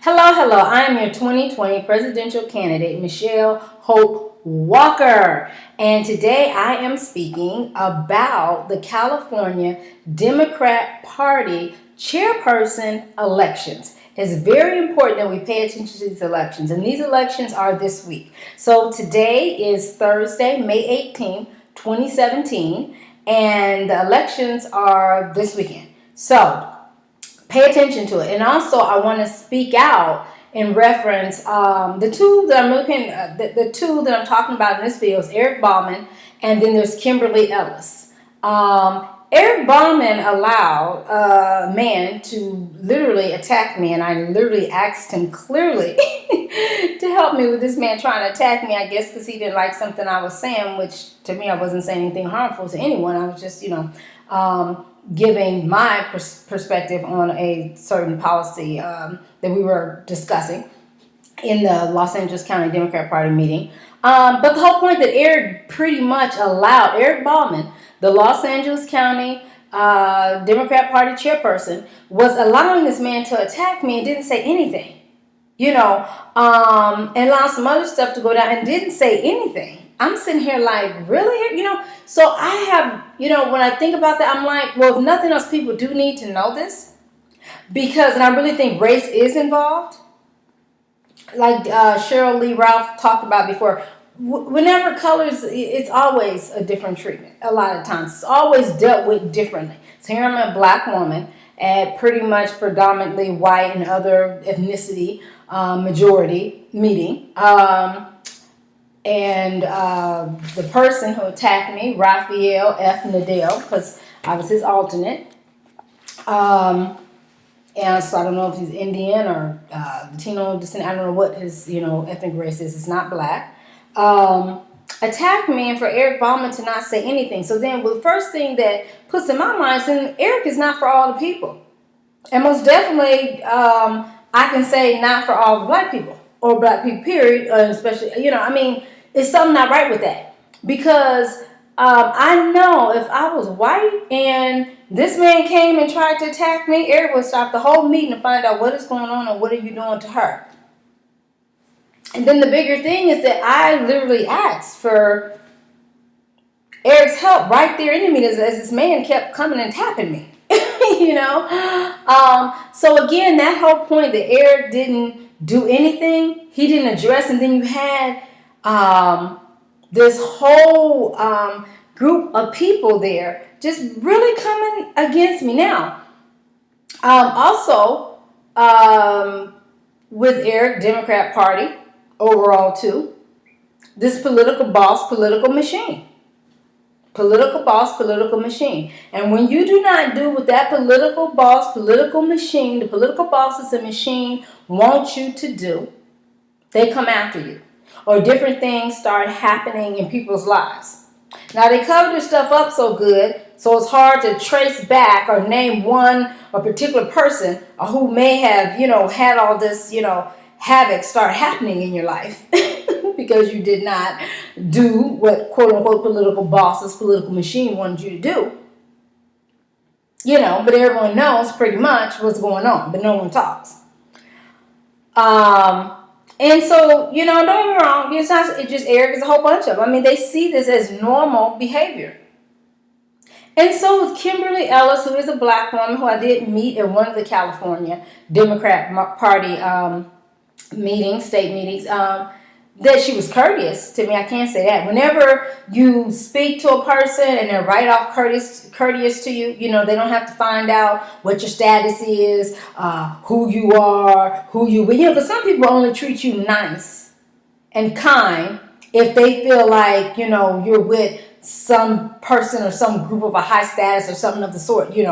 Hello, hello. I am your 2020 presidential candidate, Michelle Hope Walker. And today I am speaking about the California Democrat Party chairperson elections. It's very important that we pay attention to these elections. And these elections are this week. So today is Thursday, May 18th, 2017. And the elections are this weekend. So pay attention to it. And also, I want to speak out in reference the two that I'm looking the two that I'm talking about in this video is Eric Bauman, and then there's Kimberly Ellis. Eric Bauman allowed a man to literally attack me, and I literally asked him clearly to help me with this man trying to attack me, I guess because he didn't like something I was saying, which to me I wasn't saying anything harmful to anyone. I was just, giving my perspective on a certain policy that we were discussing in the Los Angeles County Democrat Party meeting. But the whole point that Eric pretty much allowed Eric Bauman, the Los Angeles County Democrat Party chairperson, was allowing this man to attack me and didn't say anything. And allowed some other stuff to go down and didn't say anything. I'm sitting here like, really? So I have, when I think about that, I'm like, well, if nothing else, people do need to know this. And I really think race is involved. Like Cheryl Lee Ralph talked about before, whenever colors, it's always a different treatment. A lot of times, it's always dealt with differently. So here I'm a black woman at pretty much predominantly white and other ethnicity majority meeting. And the person who attacked me, Raphael F. Nadell, because I was his alternate. And so I don't know if he's Indian or Latino descent. I don't know what his, ethnic race is. It's not black. Attacked me, and for Eric Bauman to not say anything. So then, the first thing that puts in my mind is, then Eric is not for all the people. And most definitely, I can say not for all the black people. Or black people, period, especially, it's something not right with that. Because I know if I was white and this man came and tried to attack me, Eric would stop the whole meeting to find out what is going on and what are you doing to her. And then the bigger thing is that I literally asked for Eric's help right there in the meeting as this man kept coming and tapping me. So again, that whole point that Eric didn't do anything, he didn't address, and then you had this whole group of people there just really coming against me. Now, also with Eric, Democrat Party overall too, this political boss, political machine. Political boss, political machine. And when you do not do what that political boss, political machine, the political bosses and machine want you to do, they come after you. Or different things start happening in people's lives. Now, they cover their stuff up so good, so it's hard to trace back or name one or particular person or who may have, had all this, havoc start happening in your life. Because you did not do what quote-unquote political bosses, political machine wanted you to do. But everyone knows pretty much what's going on, but no one talks. And so, don't get me wrong, it's just Eric, it's a whole bunch of them. They see this as normal behavior. And so with Kimberly Ellis, who is a black woman who I did meet at one of the California Democrat Party state meetings, that she was courteous to me. I can't say that. Whenever you speak to a person and they're right off courteous to you, they don't have to find out what your status is, who you are, because some people only treat you nice and kind if they feel like, you're with some person or some group of a high status or something of the sort, in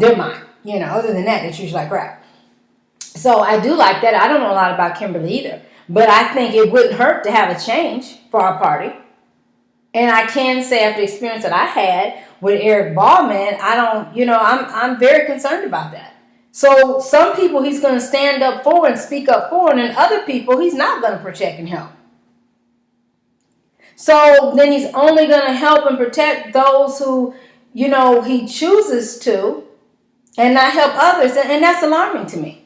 their mind. Other than that, they treat you like crap. So I do like that. I don't know a lot about Kimberly either. But I think it wouldn't hurt to have a change for our party. And I can say after the experience that I had with Eric Bauman, I'm very concerned about that. So some people he's going to stand up for and speak up for, and then other people he's not going to protect and help. So then he's only going to help and protect those who, he chooses to, and not help others. And that's alarming to me.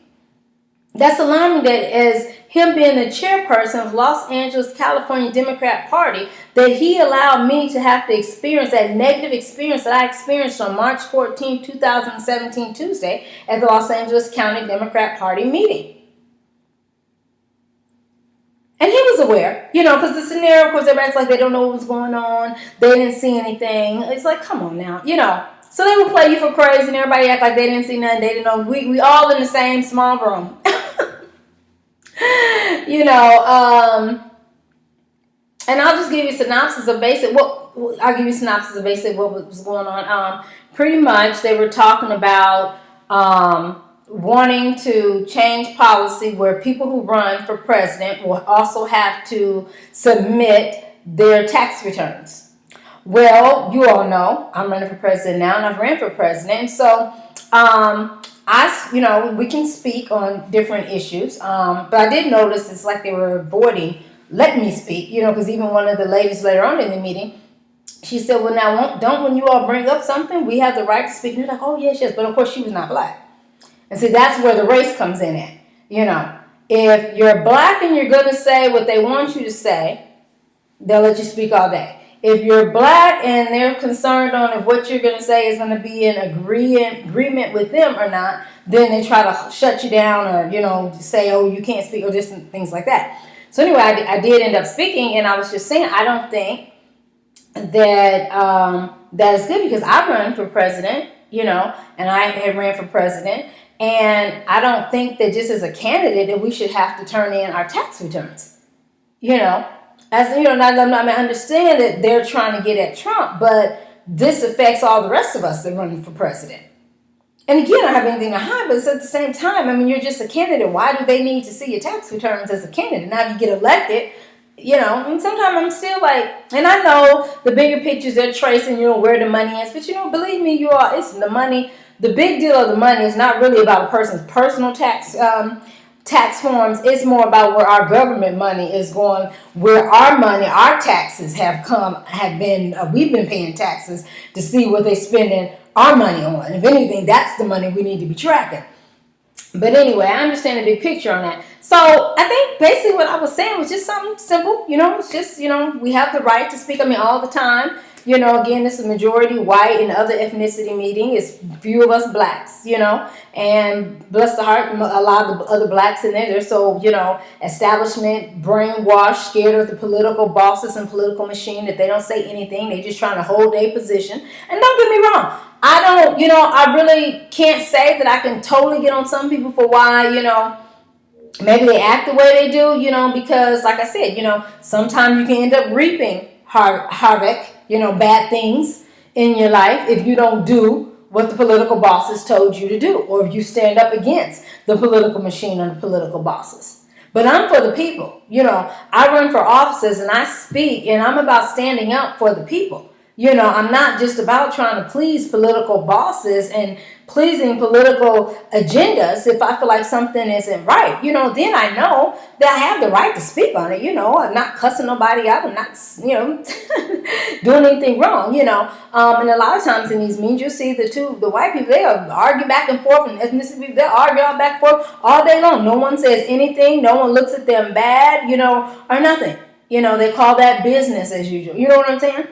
That's alarming that as him being the chairperson of Los Angeles, California Democrat Party, that he allowed me to have to experience that negative experience that I experienced on March 14, 2017, Tuesday, at the Los Angeles County Democrat Party meeting. And he was aware, because the scenario, of course, everybody's like, they don't know what was going on. They didn't see anything. It's like, come on now, So they would play you for crazy and everybody act like they didn't see nothing. They didn't know. We all in the same small room. And I'll just give you a synopsis of what was going on. Pretty much they were talking about wanting to change policy where people who run for president will also have to submit their tax returns. Well, you all know I'm running for president now, and I've ran for president. And so we can speak on different issues, but I did notice it's like they were avoiding letting me speak, because even one of the ladies later on in the meeting, she said, well, now, when you all bring up something, we have the right to speak. And they're like, oh, yes, but of course she was not black. And see, that's where the race comes in at, If you're black and you're going to say what they want you to say, they'll let you speak all day. If you're black and they're concerned on if what you're going to say is going to be in agreement with them or not, then they try to shut you down or, say, oh, you can't speak or just things like that. So anyway, I did end up speaking, and I was just saying I don't think that that is good because I run for president, and I had ran for president, and I don't think that just as a candidate that we should have to turn in our tax returns, I understand that they're trying to get at Trump, but this affects all the rest of us that are running for president. And again, I don't have anything to hide, but it's at the same time, you're just a candidate. Why do they need to see your tax returns as a candidate? Now, if you get elected, and sometimes I'm still like, and I know the bigger pictures they're tracing, where the money is, but believe me, it's the money. The big deal of the money is not really about a person's personal tax forms. It's more about where our government money is going, where our money, our taxes we've been paying taxes to see what they're spending our money on. If anything, that's the money we need to be tracking. But anyway, I understand the big picture on that. So I think basically what I was saying was just something simple. It's just, we have the right to speak. All the time. Again, this is a majority white and other ethnicity meeting. It's few of us blacks, and bless the heart, a lot of the other blacks in there. They're so, establishment, brainwashed, scared of the political bosses and political machine that they don't say anything. They're just trying to hold their position. And don't get me wrong. I really can't say that I can totally get on some people for why, maybe they act the way they do, because like I said, sometimes you can end up reaping havoc, bad things in your life if you don't do what the political bosses told you to do, or if you stand up against the political machine and the political bosses. But I'm for the people. I run for offices and I speak, and I'm about standing up for the people. I'm not just about trying to please political bosses and pleasing political agendas. If I feel like something isn't right, then I know that I have the right to speak on it. I'm not cussing nobody out. I'm not, doing anything wrong, and a lot of times in these meetings, you'll see the white people, they argue back and forth, and ethnicity people, they argue all back and forth all day long. No one says anything. No one looks at them bad, or nothing. They call that business as usual. You know what I'm saying?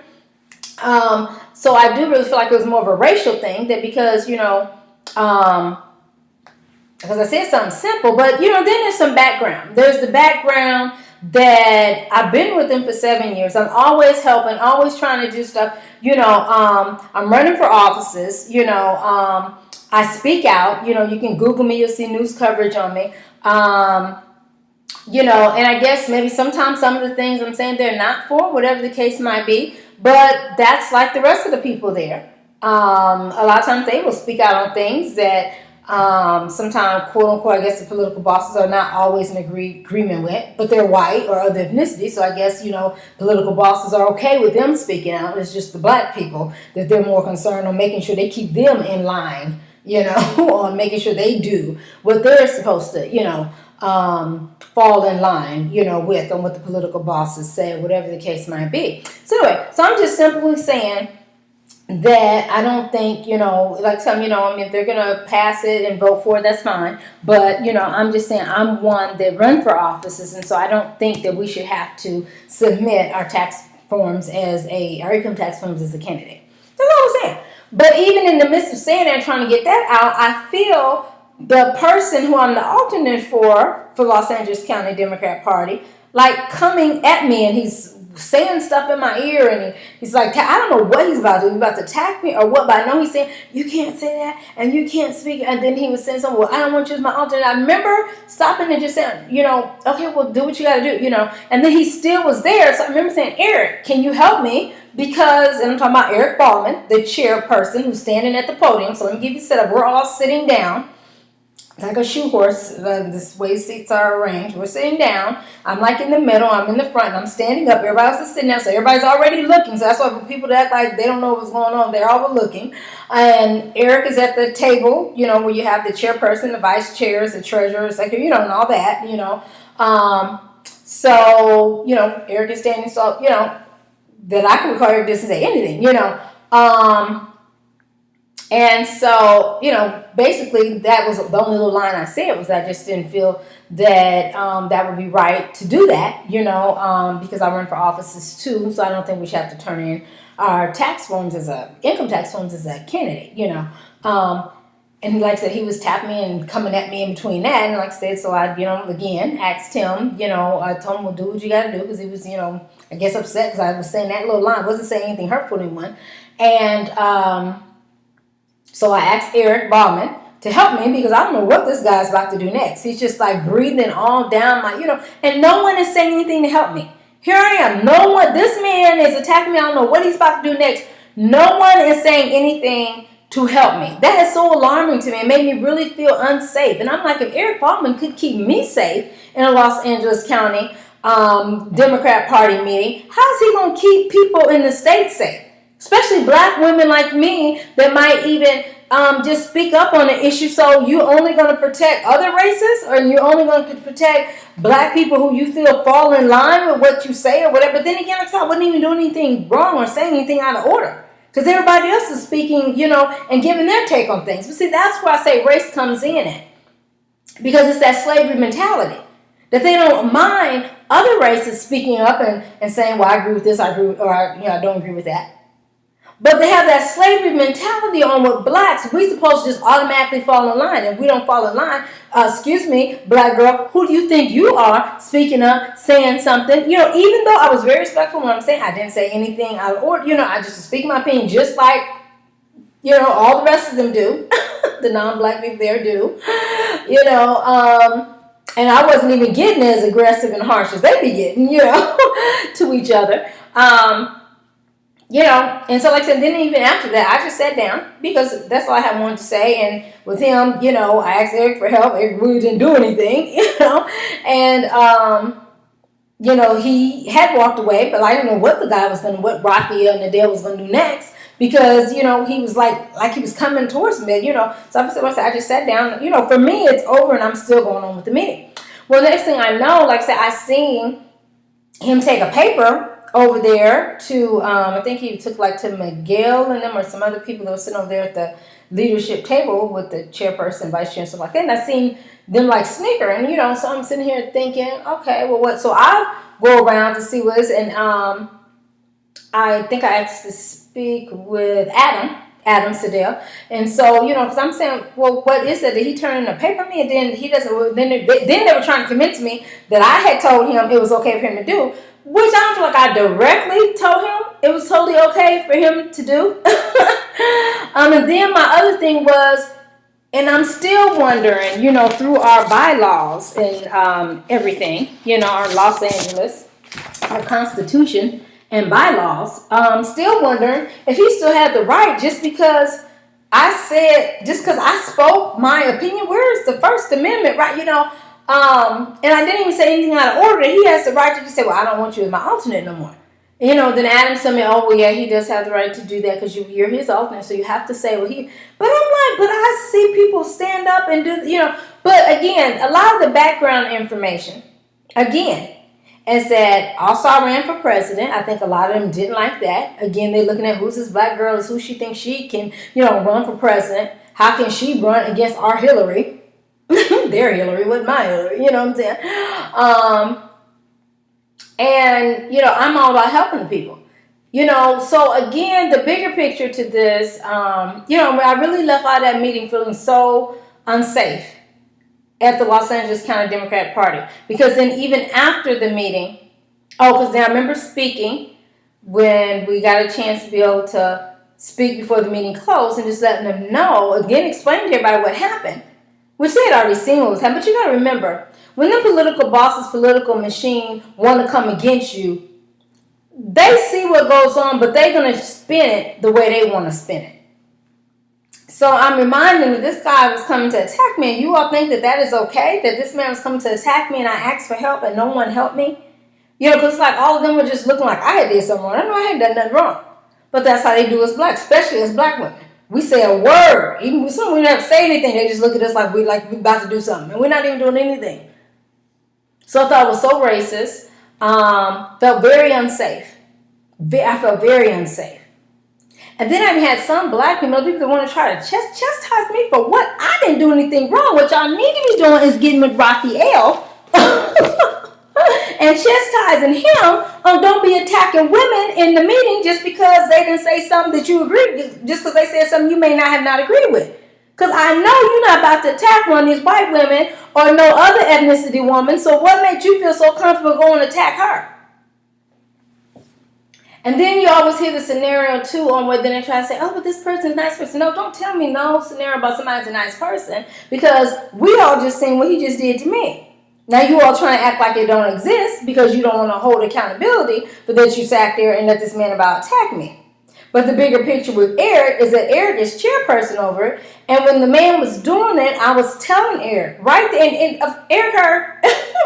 So I do really feel like it was more of a racial thing that because I said something simple, but then there's some background. There's the background that I've been with them for 7 years. I'm always helping, always trying to do stuff. I'm running for offices. I speak out. You can Google me. You'll see news coverage on me. And I guess maybe sometimes some of the things I'm saying they're not for, whatever the case might be. But that's like the rest of the people there. A lot of times they will speak out on things that sometimes, quote unquote, I guess the political bosses are not always in agreement with, but they're white or other ethnicity. So I guess, political bosses are okay with them speaking out. It's just the black people that they're more concerned on making sure they keep them in line, on making sure they do what they're supposed to, fall in line, with on what the political bosses say, whatever the case might be. So anyway, so I'm just simply saying that I don't think, like some, I mean, if they're going to pass it and vote for it, that's fine. But, I'm just saying I'm one that run for offices. And so I don't think that we should have to submit our our income tax forms as a candidate. That's all I'm saying. But even in the midst of saying that and trying to get that out, I feel the person who I'm the alternate for Los Angeles County Democrat Party, like coming at me, and he's saying stuff in my ear, and he's like, I don't know what he's about to do. He's about to attack me or what, but I know he's saying, you can't say that, and you can't speak. And then he was saying something, well, I don't want you as my alternate. I remember stopping and just saying, okay, well, do what you got to do, And then he still was there. So I remember saying, Eric, can you help me? Because, and I'm talking about Eric Ballman, the chairperson who's standing at the podium. So let me give you a setup. We're all sitting down. Like a shoe horse, this way seats are arranged. We're sitting down. I'm like in the middle. I'm in the front. And I'm standing up. Everybody else is sitting down. So everybody's already looking. So that's why for people that act like they don't know what's going on, they're all looking. And Eric is at the table, where you have the chairperson, the vice chairs, the treasurer, secretary, and all that, So, Eric is standing. So, that I can record this and say anything, And so, basically that was the only little line I said was I just didn't feel that that would be right to do that, because I run for offices too. So I don't think we should have to turn in our income tax forms as a candidate, And like I said, he was tapping me and coming at me in between that. And like I said, so I, again, asked him, I told him, well, do what you got to do. Because he was, I guess upset because I was saying that little line. I wasn't saying anything hurtful to anyone. And so I asked Eric Ballman to help me because I don't know what this guy's about to do next. He's just like breathing all down my, and no one is saying anything to help me. Here I am. This man is attacking me. I don't know what he's about to do next. No one is saying anything to help me. That is so alarming to me. It made me really feel unsafe. And I'm like, if Eric Ballman could keep me safe in a Los Angeles County Democrat Party meeting, how's he going to keep people in the state safe? Especially black women like me that might even just speak up on the issue. So you only going to protect other races, or you only going to protect black people who you feel fall in line with what you say or whatever. But then again, I wasn't even doing anything wrong or saying anything out of order. Because everybody else is speaking, and giving their take on things. But see, that's where I say race comes in at. Because it's that slavery mentality. That they don't mind other races speaking up and saying, well, I agree with this, I don't agree with that. But they have that slavery mentality on with blacks. We supposed to just automatically fall in line. If we don't fall in line, excuse me, black girl, who do you think you are speaking up, saying something? Even though I was very respectful when I'm saying, I didn't say anything out of order. I just was speaking my opinion just like, all the rest of them do. The non-black people there do. And I wasn't even getting as aggressive and harsh as they be getting, to each other. And so like I said, then even after that, I just sat down because that's all I had wanted to say. And with him, I asked Eric for help. Eric really didn't do anything, and, he had walked away, but I didn't know what what Raphael Nadal was going to do next because, he was like he was coming towards me, So I just sat down, for me, it's over and I'm still going on with the meeting. Well, next thing I know, like I said, I seen him take a paper over there to, I think he took to Miguel and them or some other people that were sitting over there at the leadership table with the chairperson, vice chair, and stuff like that. And I seen them snicker. And, so I'm sitting here thinking, okay, well, what? So I go around to see what is. And I think I asked to speak with Adam Sedell. And so, because I'm saying, well, what is it? Did he turn in a paper me? And then he doesn't, then they were trying to convince me that I had told him it was okay for him to do. Which I don't feel like I directly told him it was totally okay for him to do. And then my other thing was, and I'm still wondering, through our bylaws and everything, our Los Angeles, our Constitution and bylaws, still wondering if he still had the right just because I spoke my opinion. Where's the First Amendment, right? And I didn't even say anything out of order. He has the right to just say, well, I don't want you as my alternate no more. Then Adam said me, oh, well, yeah, he does have the right to do that because you're his alternate. So you have to say, well, but I'm like, but I see people stand up and do, but again, a lot of the background information, again, and said, also I ran for president. I think a lot of them didn't like that. Again, they're looking at who's this black girl, is who she thinks she can, run for president. How can she run against our Hillary? Their Hillary, with my Hillary, you know what I'm saying? And, I'm all about helping the people. So again, the bigger picture to this, I really left out of that meeting feeling so unsafe at the Los Angeles County Democratic Party. Because then even after the meeting, because then I remember speaking when we got a chance to be able to speak before the meeting closed and just letting them know, again, explaining to everybody what happened, which they had already seen what was happening. But you got to remember, when the political boss's political machine want to come against you, they see what goes on, but they're going to spin it the way they want to spin it. So I'm reminding them that this guy was coming to attack me, and you all think that is okay, that this man was coming to attack me and I asked for help and no one helped me? Because it's like all of them were just looking like I had did something wrong. I know I had done nothing wrong. But that's how they do as black, especially as black women. We say a word. Even when we never say anything, they just look at us like we about to do something. And we're not even doing anything. So I thought it was so racist. Felt very unsafe. I felt very unsafe. And then I had some black people that want to try to chastise me for what? I didn't do anything wrong. What y'all need to be doing is getting with Raphael and chastising him on don't be attacking women in the meeting just because they didn't say something that you agreed with, just because they said something you may not have not agreed with. Because I know you're not about to attack one of these white women or no other ethnicity woman, so what made you feel so comfortable going to attack her? And then you always hear the scenario, too, on where then they try to say, oh, but this person's a nice person. No, don't tell me no scenario about somebody's a nice person, because we all just seen what he just did to me. Now you all trying to act like it don't exist because you don't want to hold accountability for that you sat there and let this man about attack me. But the bigger picture with Eric is that Eric is chairperson over it. And when the man was doing it, I was telling Eric, right there, and Eric heard,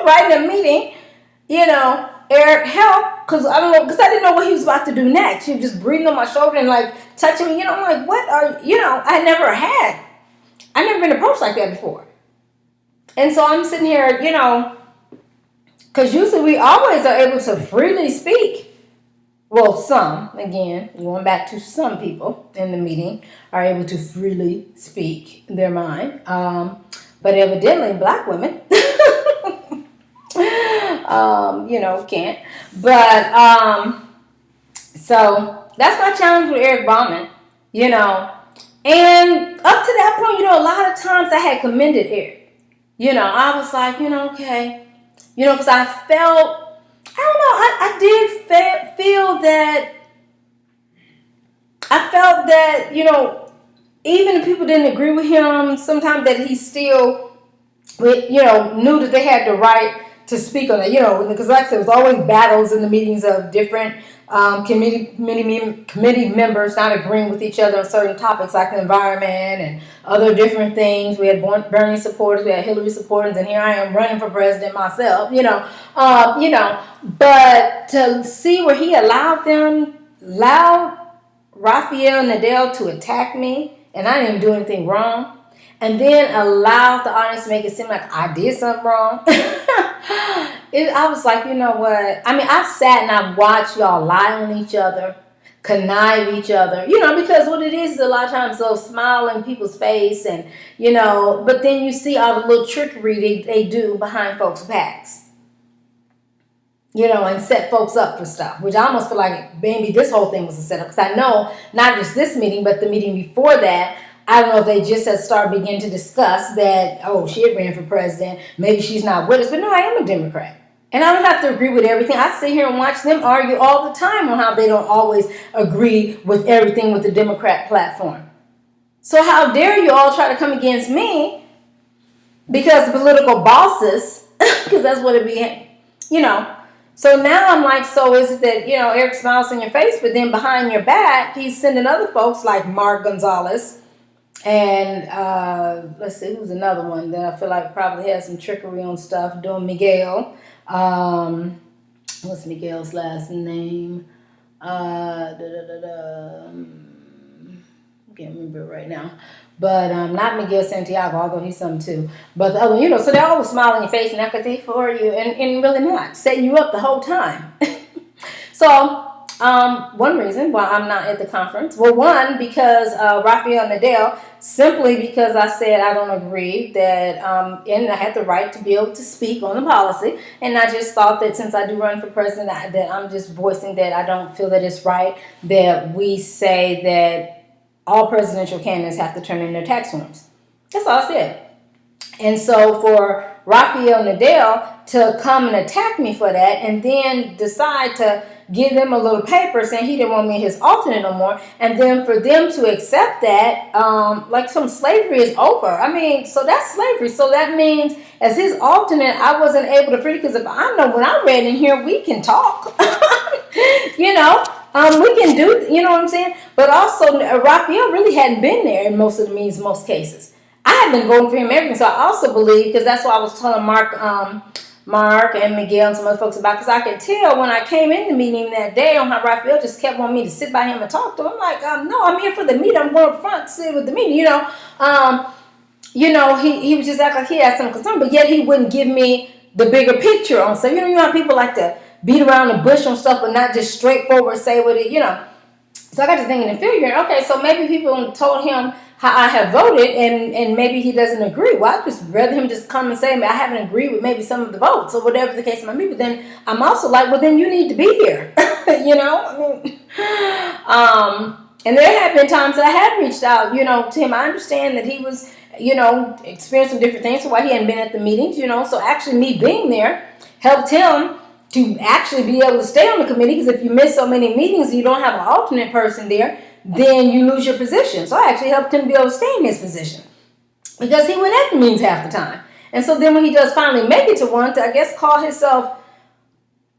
right in the meeting, Eric, help, because I didn't know what he was about to do next. He was just breathing on my shoulder and like touching me, I'm like, what are, I never been approached like that before. And so I'm sitting here, because usually we always are able to freely speak. Well, some, again, going back to some people in the meeting are able to freely speak their mind. But evidently black women, can't. But, so that's my challenge with Eric Bauman, And up to that point, a lot of times I had commended Eric. I was like, okay. Because I felt, I did feel that, even if people didn't agree with him, sometimes that he still, knew that they had the right to speak on it, because like I said, there was always battles in the meetings of different committee members not agreeing with each other on certain topics like the environment and other different things. We had Bernie supporters, we had Hillary supporters, and here I am running for president myself, but to see where he allowed Raphael Nadal to attack me, and I didn't do anything wrong, and then allowed the audience to make it seem like I did something wrong. I was like, you know what? I mean, I've sat and I've watched y'all lie on each other, connive each other, because what it is a lot of times they'll smile in people's face and, but then you see all the little trickery they do behind folks' backs. And set folks up for stuff, which I almost feel like maybe this whole thing was a setup. Because I know not just this meeting, but the meeting before that, I don't know if they just had begin to discuss that, oh, she had ran for president. Maybe she's not with us. But no, I am a Democrat. And I don't have to agree with everything. I sit here and watch them argue all the time on how they don't always agree with everything with the Democrat platform. So how dare you all try to come against me because the political bosses, because that's what it be, So now I'm like, so is it that, Eric smiles in your face, but then behind your back, he's sending other folks like Mark Gonzalez. And let's see, who's another one that I feel like probably has some trickery on stuff, doing Miguel. What's Miguel's last name? I can't remember it right now. But not Miguel Santiago, although he's some too. But the other, you know, so they're always smiling in your face and act like they for you, and really not, setting you up the whole time. So one reason why I'm not at the conference, well, one, because Rafael Nadal, simply because I said I don't agree that, and I had the right to be able to speak on the policy, and I just thought that since I do run for president, that I'm just voicing that I don't feel that it's right that we say that all presidential candidates have to turn in their tax forms. That's all I said. And so for Rafael Nadal to come and attack me for that and then decide to give them a little paper saying he didn't want me his alternate no more, and then for them to accept that, like some slavery is over. I mean, so that's slavery. So that means as his alternate, I wasn't able to free, because if I know when I read in here, we can talk. You know, we can do, you know what I'm saying? But also, Rafael really hadn't been there in most of the meetings, most cases. I had been voting for him everything, so I also believe, because that's what I was telling Mark and Miguel and some other folks about, because I could tell when I came in the meeting that day on how Rafael just kept wanting me to sit by him and talk to him. I'm like, no, I'm here for the meeting. I'm going up front to sit with the meeting, You know, he was just acting like he had some concern, but yet he wouldn't give me the bigger picture on stuff. You know how people like to beat around the bush on stuff, but not just straightforward say what it, So I got to thinking and figuring, okay, so maybe people told him how I have voted, and maybe he doesn't agree. Well, I'd just rather him just come and say, I haven't agreed with maybe some of the votes, or whatever the case might be. But then I'm also like, well, then you need to be here. And there have been times that I have reached out, to him. I understand that he was, experiencing different things, so why he hadn't been at the meetings, So actually me being there helped him to actually be able to stay on the committee, because if you miss so many meetings and you don't have an alternate person there, then you lose your position. So I actually helped him be able to stay in his position, because he went at the meetings half the time. And so then when he does finally make it to one, to, I guess, call himself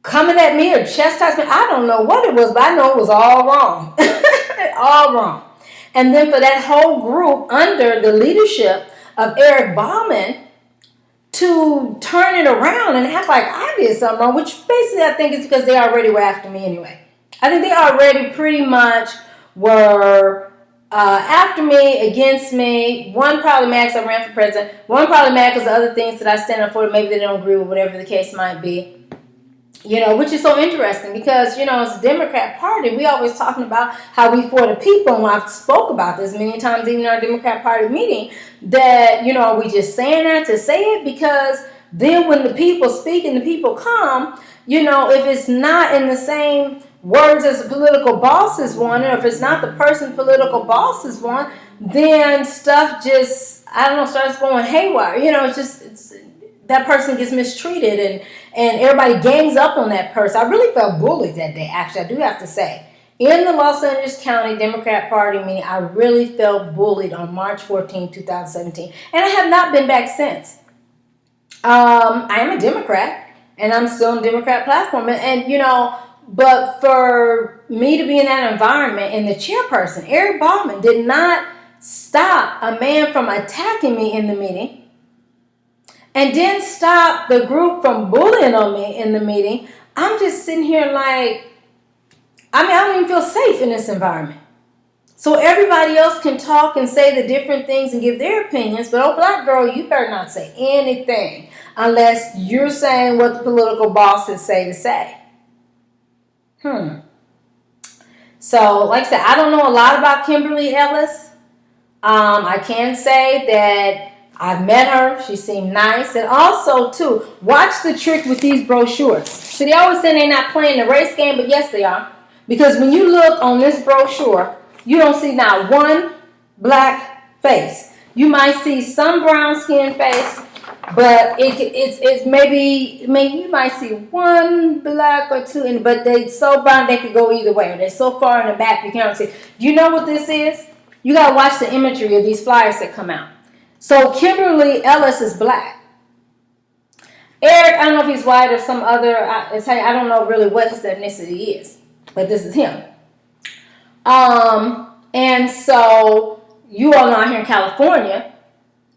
coming at me or chastise me, I don't know what it was, but I know it was all wrong. All wrong. And then for that whole group under the leadership of Eric Bauman to turn it around and act like I did something wrong, which basically I think is because they already were after me anyway. I think they already pretty much were after me, against me. One probably mad because I ran for president. One probably mad because of other things that I stand up for, maybe they don't agree with, whatever the case might be. Which is so interesting because, as a Democrat Party, we always talking about how we for the people. And I've spoke about this many times, even in our Democrat Party meeting, that, are we just saying that to say it? Because then when the people speak and the people come, if it's not in the same words as the political bosses want, or if it's not the person political bosses want, then stuff just, starts going haywire. It's that person gets mistreated and everybody gangs up on that person. I really felt bullied that day, actually, I do have to say. In the Los Angeles County Democrat Party meeting, I really felt bullied on March 14, 2017. And I have not been back since. I am a Democrat, and I'm still on the Democrat platform. But for me to be in that environment, and the chairperson, Eric Bauman, did not stop a man from attacking me in the meeting, and didn't stop the group from bullying on me in the meeting. I'm just sitting here like, I don't even feel safe in this environment. So everybody else can talk and say the different things and give their opinions, but black girl, you better not say anything unless you're saying what the political bosses say to say. So, like I said, I don't know a lot about Kimberly Ellis. I can say that I've met her. She seemed nice. And also, too, watch the trick with these brochures. So they always say they're not playing the race game, but yes, they are. Because when you look on this brochure, you don't see not one black face. You might see some brown skin face, but it's maybe you might see one black or two, but they so brown they could go either way. They're so far in the back you can't see. You know what this is? You got to watch the imagery of these flyers that come out. So Kimberly Ellis is black. Eric, I don't know if he's white or some other, I don't know really what his ethnicity is, but this is him. And so you all know here in California,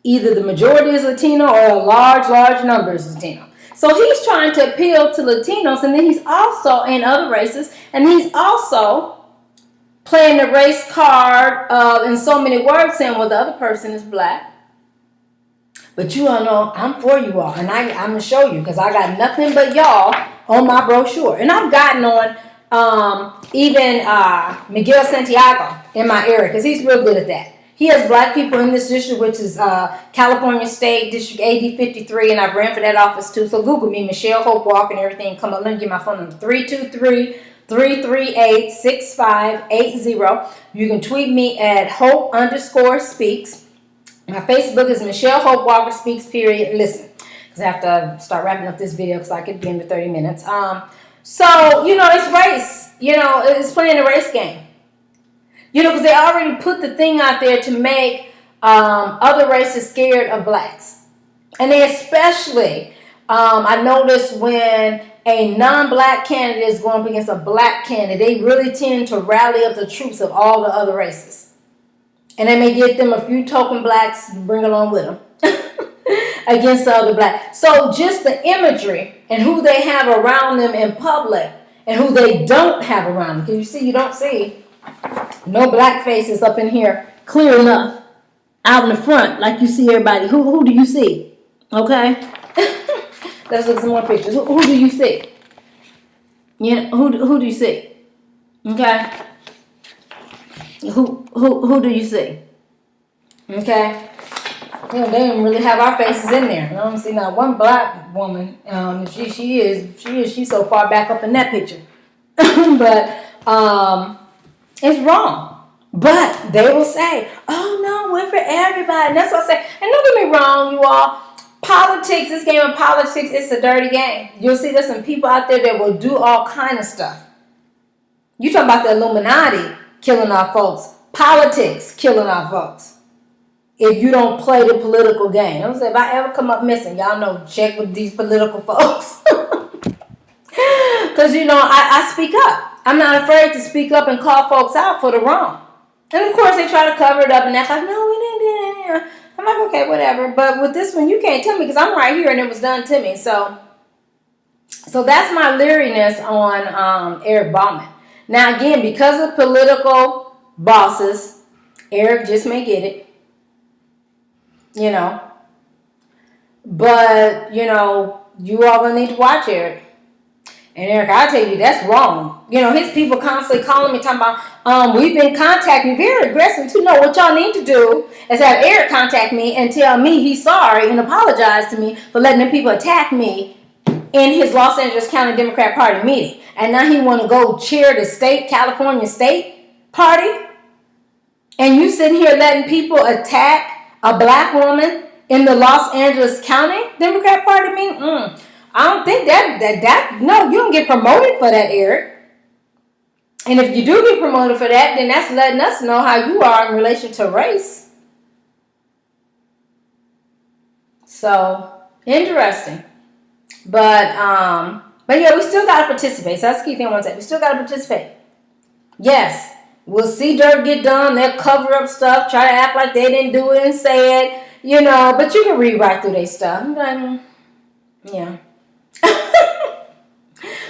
either the majority is Latino or a large number is Latino. So he's trying to appeal to Latinos, and then he's also in other races, and he's also playing the race card in so many words, saying, well, the other person is black. But you all know I'm for you all. And I'm going to show you because I got nothing but y'all on my brochure. And I've gotten on even Miguel Santiago in my area because he's real good at that. He has black people in this district, which is California State District AD 53, and I've ran for that office too. So Google me, Michelle Hope Walker, and everything. Come on, let me get my phone number, 323-338-6580. You can tweet me at Hope_speaks. My Facebook is Michelle Hope Walker Speaks, period. Listen, because I have to start wrapping up this video because I could be under 30 minutes. So, it's race. It's playing a race game. Because they already put the thing out there to make other races scared of blacks. And they especially, I noticed when a non-black candidate is going up against a black candidate, they really tend to rally up the troops of all the other races. And they may get them a few token blacks to bring along with them against the other black. So just the imagery and who they have around them in public and who they don't have around them. Because you don't see no black faces up in here clear enough out in the front like you see everybody. Who do you see? Okay? Let's look at some more pictures. Who do you see? Who do you see? Okay? Who do you see? Okay? They didn't really have our faces in there. I don't see not one black woman. She's so far back up in that picture. But it's wrong. But they will say, oh no, we're for everybody. And that's what I say. And don't get me wrong, you all. Politics, this game of politics, it's a dirty game. You'll see there's some people out there that will do all kind of stuff. You talking about the Illuminati killing our folks. Politics killing our folks. If you don't play the political game. I'm saying if I ever come up missing, y'all know, check with these political folks. Because, I speak up. I'm not afraid to speak up and call folks out for the wrong. And, of course, they try to cover it up and act like, no, we didn't do it. I'm like, okay, whatever. But with this one, you can't tell me because I'm right here and it was done to me. So that's my leeriness on Eric Bauman. Now, again, because of political bosses, Eric just may get it. But, you all gonna need to watch Eric. And Eric, I'll tell you, that's wrong. His people constantly calling me, talking about, we've been contacting me very aggressively to know what y'all need to do is have Eric contact me and tell me he's sorry and apologize to me for letting them people attack me in his Los Angeles County Democrat Party meeting. And now he want to go chair the California State Party. And you sitting here letting people attack a black woman in the Los Angeles County Democrat Party meeting? I don't think no, you don't get promoted for that, Eric. And if you do get promoted for that, then that's letting us know how you are in relation to race. So, interesting. But yeah, we still got to participate. So that's the key thing I want to say. We still got to participate. Yes, we'll see dirt get done. They'll cover up stuff, try to act like they didn't do it and say it, but you can read right through their stuff. Yeah.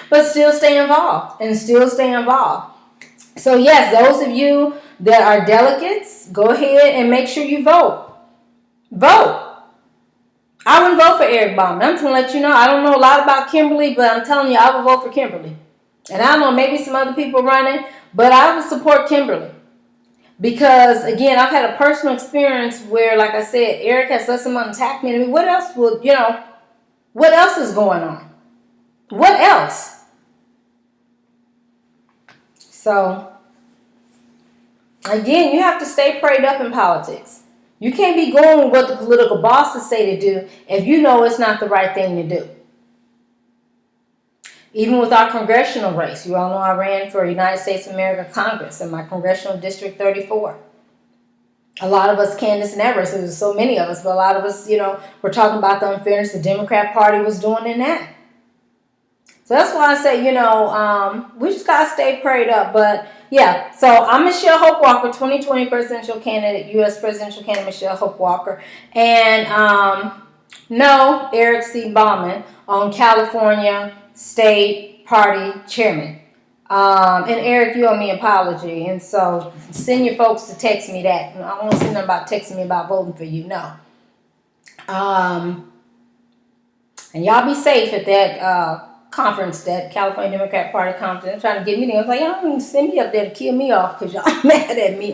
But still stay involved and still stay involved. So yes, those of you that are delegates, go ahead and make sure you vote. Vote. I wouldn't vote for Eric Bauman. I'm just going to let you know. I don't know a lot about Kimberly, but I'm telling you, I would vote for Kimberly. And I don't know, maybe some other people running, but I would support Kimberly. Because, again, I've had a personal experience where, like I said, Eric has let someone attack me. I mean, what else would, what else is going on? What else? So, again, you have to stay prayed up in politics. You can't be going with what the political bosses say to do if you know it's not the right thing to do. Even with our congressional race, you all know I ran for United States of America Congress in my congressional district 34. A lot of us canvassed in that race. There was so many of us, but a lot of us, we're talking about the unfairness the Democrat Party was doing in that. So that's why I say, we just got to stay prayed up. But, yeah, so I'm Michelle Hope Walker, 2020 presidential candidate, U.S. presidential candidate Michelle Hope Walker. And no Eric C. Bauman on California State Party chairman. And Eric, you owe me an apology. And so send your folks to text me that. I don't want to see nothing about texting me about voting for you. No. And y'all be safe at that conference, that California Democrat Party conference. They're trying to get me there. I was like, y'all don't send me up there to kill me off because y'all mad at me.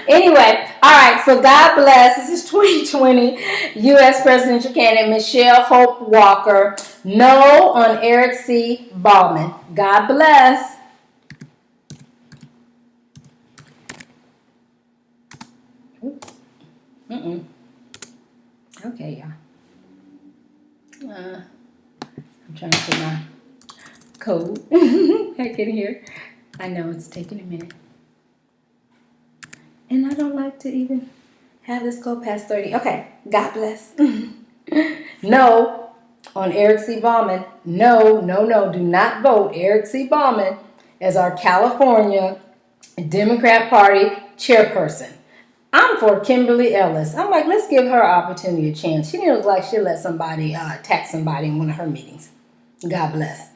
Anyway, all right. So God bless. This is 2020 U.S. presidential candidate Michelle Hope Walker. No on Eric C. Bauman. God bless. Oops. Okay, y'all. I'm trying to put my code back in here. I know it's taking a minute. And I don't like to even have this go past 30. Okay, God bless. No on Eric C. Bauman. No. Do not vote Eric C. Bauman as our California Democrat Party chairperson. I'm for Kimberly Ellis. I'm like, let's give her opportunity a chance. She didn't look like she'll let somebody attack somebody in one of her meetings. God bless.